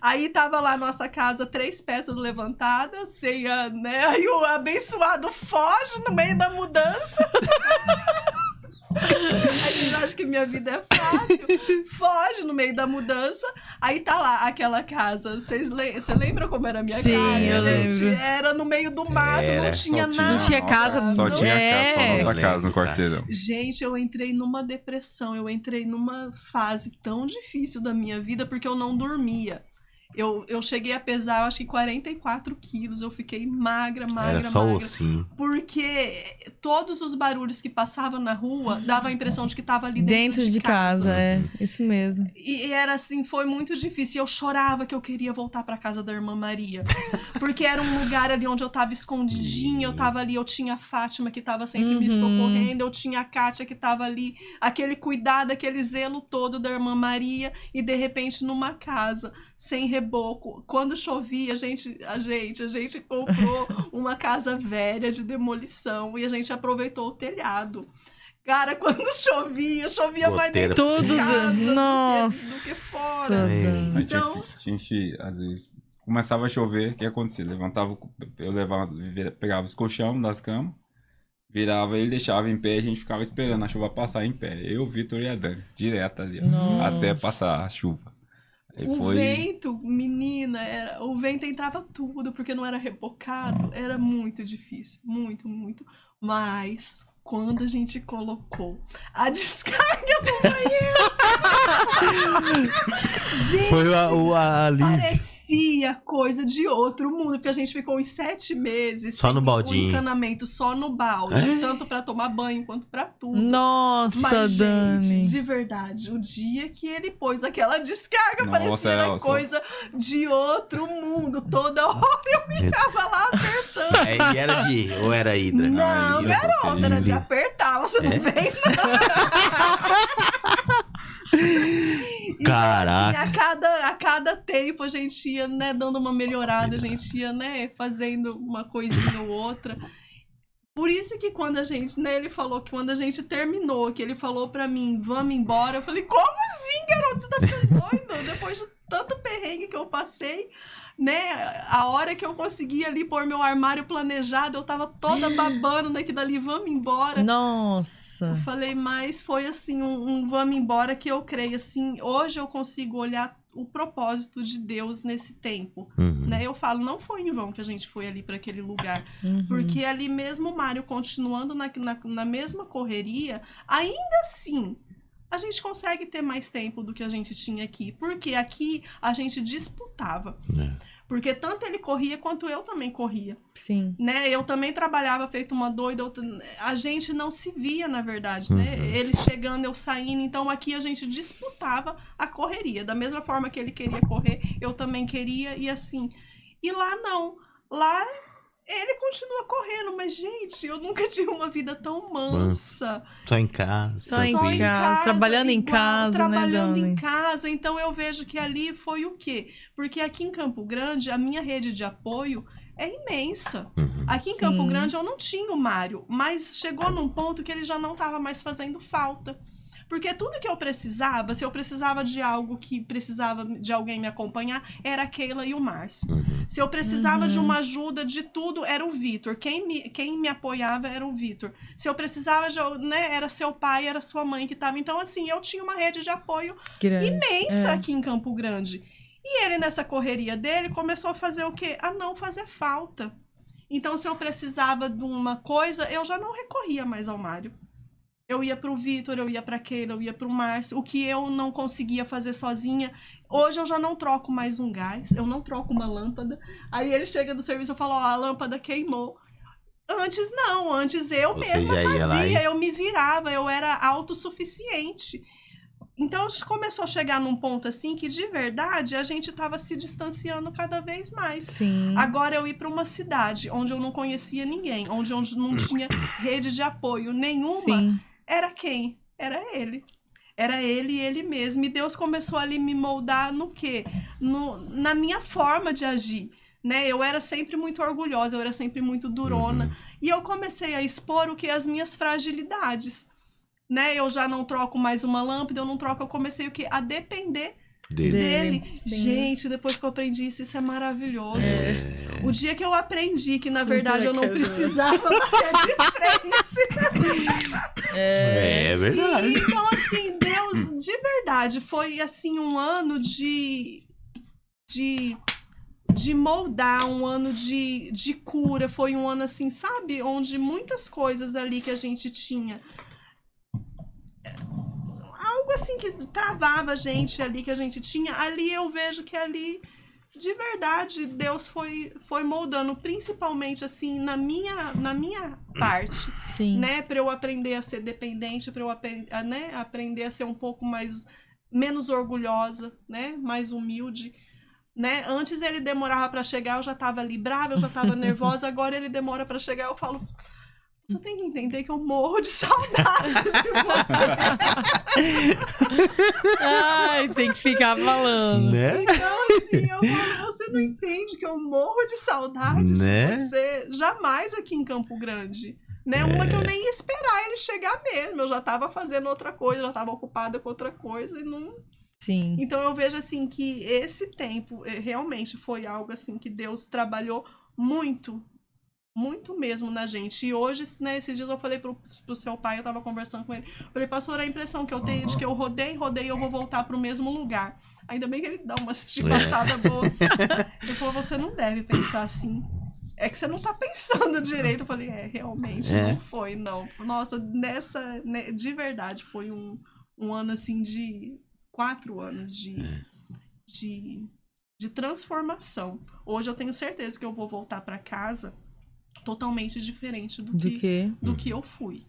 Aí tava lá a nossa casa, 3 peças levantadas, ceia, né? Aí o abençoado foge no meio da mudança. Aí vocês acham que minha vida é fácil? Foge no meio da mudança. Aí tá lá aquela casa. Você lembra como era a minha casa? Sim, eu gente? lembro. Era no meio do mato, não tinha nada. Não tinha casa. Só tinha casa, só nossa É. casa no quarteirão. Gente, eu entrei numa depressão, eu entrei numa fase tão difícil da minha vida porque eu não dormia. Eu cheguei a pesar, eu acho que 44 quilos, eu fiquei magra. Era só magra. ossinho. Porque todos os barulhos que passavam na rua dava a impressão de que tava ali Dentro de casa, é. Isso mesmo. E era assim, foi muito difícil. Eu chorava que eu queria voltar pra casa da irmã Maria. Porque era um lugar ali onde eu tava escondidinha, eu tava ali, eu tinha a Fátima que tava sempre me socorrendo, eu tinha a Kátia que tava ali, aquele cuidado, aquele zelo todo da irmã Maria, e de repente numa casa, sem reboco. Quando chovia, a gente comprou uma casa velha de demolição e a gente aproveitou o telhado. Cara, quando chovia mais dentro Tudo de casa nossa. do que fora. A Então, gente, às vezes, começava a chover, o que acontecia? Pegava os colchão das camas, virava ele, deixava em pé, a gente ficava esperando a chuva passar em pé. Eu, Vitor e a Dani, direto ali, ó, até passar a chuva. Aí vento, menina, o vento entrava tudo, porque não era rebocado, era muito difícil, muito. Mas quando a gente colocou a descarga no banheiro, gente, Foi o alívio. parecia coisa de outro mundo, porque a gente ficou uns 7 meses Só no sem baldinho. o encanamento, só no balde, tanto pra tomar banho quanto pra tudo. Nossa, Mas, Dani. gente, de verdade, o dia que ele pôs aquela descarga, Nossa, parecia era Elsa. coisa de outro mundo. Toda hora eu ficava lá apertando. Aí era ou era hidra? Não, hidra, garota, era de hidra. apertar, você não vem, E, Caraca. assim, a cada tempo a gente ia, né, dando uma melhorada, a gente ia, né, fazendo uma coisinha ou outra. Por isso que quando a gente, né, ele falou que quando a gente terminou, que ele falou pra mim, vamos embora, eu falei, como assim, garoto? Você tá ficando doido? Depois de tanto perrengue que eu passei, né, a hora que eu consegui ali pôr meu armário planejado, eu tava toda babando daqui dali, vamos embora. Nossa. Eu falei, mas foi assim, um vamos embora que eu creio, assim, hoje eu consigo olhar o propósito de Deus nesse tempo, né? Eu falo, não foi em vão que a gente foi ali para aquele lugar, porque ali mesmo o Mário continuando na mesma correria, ainda assim, a gente consegue ter mais tempo do que a gente tinha aqui, porque aqui a gente disputava. Porque tanto ele corria quanto eu também corria. Sim. Né? Eu também trabalhava feito uma doida. A gente não se via, na verdade, né? Ele chegando, eu saindo. Então aqui a gente disputava a correria. Da mesma forma que ele queria correr, eu também queria. E assim. E lá não. Lá ele continua correndo. Mas, gente, eu nunca tive uma vida tão mansa. Só em casa. Só em casa, trabalhando em casa, trabalhando né, Dani? em casa. Então eu vejo que ali foi o quê? Porque aqui em Campo Grande, a minha rede de apoio é imensa. Aqui em Campo Grande eu não tinha o Mário, mas chegou num ponto que ele já não estava mais fazendo falta. Porque tudo que eu precisava, se eu precisava de algo que precisava de alguém me acompanhar, era a Keila e o Márcio. Se eu precisava de uma ajuda de tudo, era o Vitor. Quem me apoiava era o Vitor. Se eu precisava de, né, era seu pai, era sua mãe que estava. Então, assim, eu tinha uma rede de apoio imensa aqui em Campo Grande. E ele, nessa correria dele, começou a fazer o quê? A não fazer falta. Então, se eu precisava de uma coisa, eu já não recorria mais ao Mário. Eu ia pro Vitor, eu ia pra Keila, eu ia pro Márcio. O que eu não conseguia fazer sozinha, hoje eu já não troco mais um gás, eu não troco uma lâmpada. Aí ele chega do serviço e fala, ó, a lâmpada queimou. Antes não, antes eu mesma fazia, eu me virava, eu era autossuficiente. Então a gente começou a chegar num ponto assim que de verdade a gente tava se distanciando cada vez mais. Sim. Agora eu ir para uma cidade onde eu não conhecia ninguém, onde não tinha rede de apoio nenhuma. Sim. Era quem? Era ele. Era ele e ele mesmo. E Deus começou ali me moldar no quê? Na minha forma de agir. Né? Eu era sempre muito orgulhosa, eu era sempre muito durona. E eu comecei a expor o que? As minhas fragilidades. Né? Eu já não troco mais uma lâmpada, eu não troco, eu comecei o quê? A depender Dele. Sim. Gente, depois que eu aprendi isso, isso é maravilhoso. O dia que eu aprendi que, na verdade, eu não precisava bater de frente. É verdade. Então, assim, Deus, de verdade, foi, assim, um ano de moldar, um ano de cura. Foi um ano, assim, sabe? Onde muitas coisas ali que a gente tinha... Algo assim que travava a gente ali, que a gente tinha. Ali eu vejo que ali, de verdade, Deus foi moldando, principalmente assim, na minha parte, Sim. né? Pra eu aprender a ser dependente, pra eu aprender a ser um pouco menos orgulhosa, né? Mais humilde, né? Antes ele demorava pra chegar, eu já tava ali brava, eu já tava nervosa, agora ele demora pra chegar, eu falo... Você tem que entender que eu morro de saudade de você. Ai, tem que ficar falando. Né? Então, assim, eu falo, você não entende que eu morro de saudade Né? de você. Jamais aqui em Campo Grande. Né? Uma que eu nem ia esperar ele chegar mesmo. Eu já tava fazendo outra coisa, já tava ocupada com outra coisa e não... Sim. Então eu vejo, assim, que esse tempo realmente foi algo, assim, que Deus trabalhou muito mesmo na gente. E hoje, né, esses dias eu falei pro seu pai, eu tava conversando com ele, falei, pastor, a impressão que eu tenho de que eu rodei e eu vou voltar pro mesmo lugar. Ainda bem que ele dá uma chicotada boa. Ele falou, você não deve pensar assim. É que você não tá pensando direito. Eu falei, realmente, não foi, não. Nossa, de verdade, foi um ano, assim, de 4 anos de transformação. Hoje eu tenho certeza que eu vou voltar pra casa totalmente diferente do que eu fui.